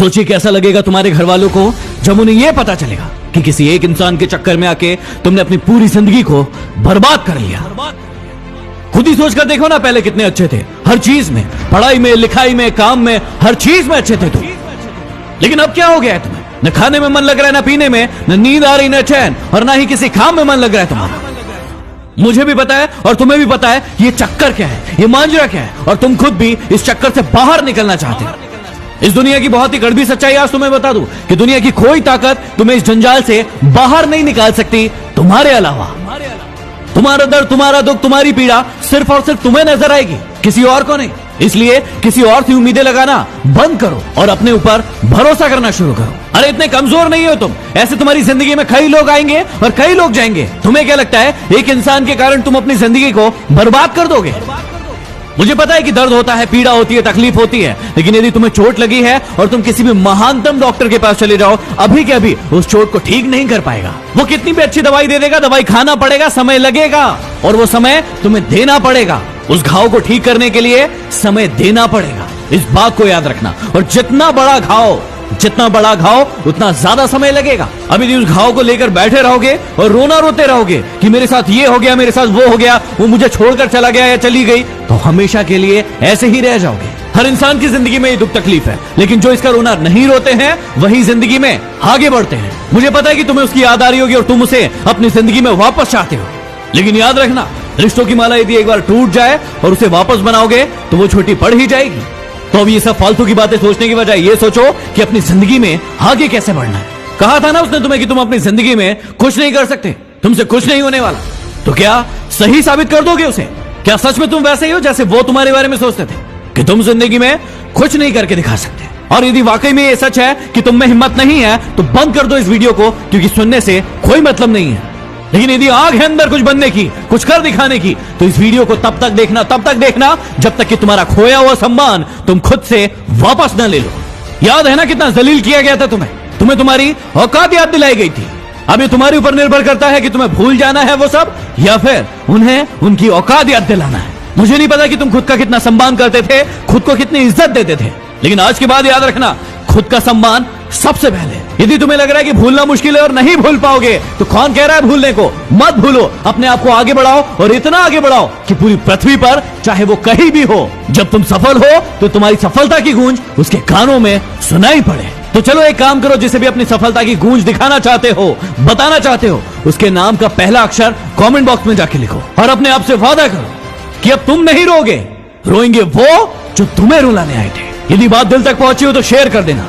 सोचिए कैसा लगेगा तुम्हारे घर वालों को जब उन्हें यह पता चलेगा कि किसी एक इंसान के चक्कर में आके तुमने अपनी पूरी जिंदगी को बर्बाद कर लिया। खुद ही सोचकर देखो ना, पहले कितने अच्छे थे हर चीज में, पढ़ाई में, लिखाई में, काम में, हर चीज में अच्छे थे तुम। लेकिन अब क्या हो गया है तुम्हें? न खाने में मन लग रहा है, न पीने में, न नींद आ रही, न चैन, और ना ही किसी काम में मन लग रहा है तुम्हारा। मुझे भी पता है और तुम्हें भी पता है ये चक्कर क्या है, ये मांजरा क्या है, और तुम खुद भी इस चक्कर से बाहर निकलना चाहते हो। इस दुनिया की बहुत ही कड़वी सच्चाई आज तुम्हें बता दूं कि दुनिया की कोई ताकत तुम्हें इस जंजाल से बाहर नहीं निकाल सकती तुम्हारे अलावा। तुम्हारा दर्द, तुम्हारा दुख, तुम्हारी पीड़ा सिर्फ और सिर्फ तुम्हें नजर आएगी, किसी और को नहीं। इसलिए किसी और से उम्मीदें लगाना बंद करो और अपने ऊपर भरोसा करना शुरू करो। अरे इतने कमजोर नहीं हो तुम, ऐसे तुम्हारी जिंदगी में कई लोग आएंगे और कई लोग जाएंगे। तुम्हें क्या लगता है एक इंसान के कारण तुम अपनी जिंदगी को बर्बाद कर दोगे? मुझे पता है कि दर्द होता है, पीड़ा होती है, तकलीफ होती है, लेकिन यदि तुम्हें चोट लगी है और तुम किसी भी महानतम डॉक्टर के पास चले जाओ, अभी के अभी उस चोट को ठीक नहीं कर पाएगा। वो कितनी भी अच्छी दवाई दे देगा, दवाई खाना पड़ेगा, समय लगेगा, और वो समय तुम्हें देना पड़ेगा। उस घाव को ठीक करने के लिए समय देना पड़ेगा, इस बात को याद रखना। और जितना बड़ा घाव उतना ज्यादा समय लगेगा। अभी यदि उस घाव को लेकर बैठे रहोगे और रोना रोते रहोगे कि मेरे साथ ये हो गया, मेरे साथ वो हो गया, वो मुझे छोड़कर चला गया या चली गई, तो हमेशा के लिए ऐसे ही रह जाओगे। हर इंसान की जिंदगी में ये दुख तकलीफ है, लेकिन जो इसका रोना नहीं रोते हैं वही जिंदगी में आगे बढ़ते हैं। मुझे पता है कि तुम्हें उसकी याद आ रही होगी और तुम उसे अपनी जिंदगी में वापस चाहते हो, लेकिन याद रखना, रिश्तों की माला यदि एक बार टूट जाए और उसे वापस बनाओगे तो वो छोटी पड़ ही जाएगी। तो अब ये सब फालतू की बातें सोचने की बजाय ये सोचो कि अपनी जिंदगी में आगे कैसे बढ़ना है। कहा था ना उसने तुम्हें कि तुम अपनी जिंदगी में कुछ नहीं कर सकते, तुमसे कुछ नहीं होने वाला। तो क्या सही साबित कर दोगे उसे? क्या सच में तुम वैसे ही हो जैसे वो तुम्हारे बारे में सोचते थे कि तुम जिंदगी में कुछ नहीं करके दिखा सकते? और यदि वाकई में ये सच है कि तुम में हिम्मत नहीं है तो बंद कर दो इस वीडियो को, क्योंकि सुनने से कोई मतलब नहीं है। लेकिन यदि आग है अंदर कुछ बनने की, कुछ कर दिखाने की, तो इस वीडियो को तब तक देखना जब तक कि तुम्हारा खोया हुआ सम्मान तुम खुद से वापस न ले लो। याद है ना कितना जलील किया गया था तुम्हें तुम्हारी औकात याद दिलाई गई थी। अब ये तुम्हारे ऊपर निर्भर करता है कि तुम्हें भूल जाना है वो सब, या फिर उन्हें उनकी औकात याद दिलाना है। मुझे नहीं पता कि तुम खुद का कितना सम्मान करते थे, खुद को कितनी इज्जत देते थे, लेकिन आज के बाद याद रखना, खुद का सम्मान सबसे पहले। यदि तुम्हें लग रहा है कि भूलना मुश्किल है और नहीं भूल पाओगे, तो कौन कह रहा है भूलने को? मत भूलो, अपने आप को आगे बढ़ाओ, और इतना आगे बढ़ाओ कि पूरी पृथ्वी पर चाहे वो कहीं भी हो, जब तुम सफल हो तो तुम्हारी सफलता की गूंज उसके कानों में सुनाई पड़े। तो चलो एक काम करो, जिसे भी अपनी सफलता की गूंज दिखाना चाहते हो, बताना चाहते हो, उसके नाम का पहला अक्षर कमेंट बॉक्स में जाके लिखो और अपने आप से वादा करो कि अब तुम नहीं रोगे, रोएंगे वो जो तुम्हें रुलाने आए थे। यदि बात दिल तक पहुंची हो तो शेयर कर देना।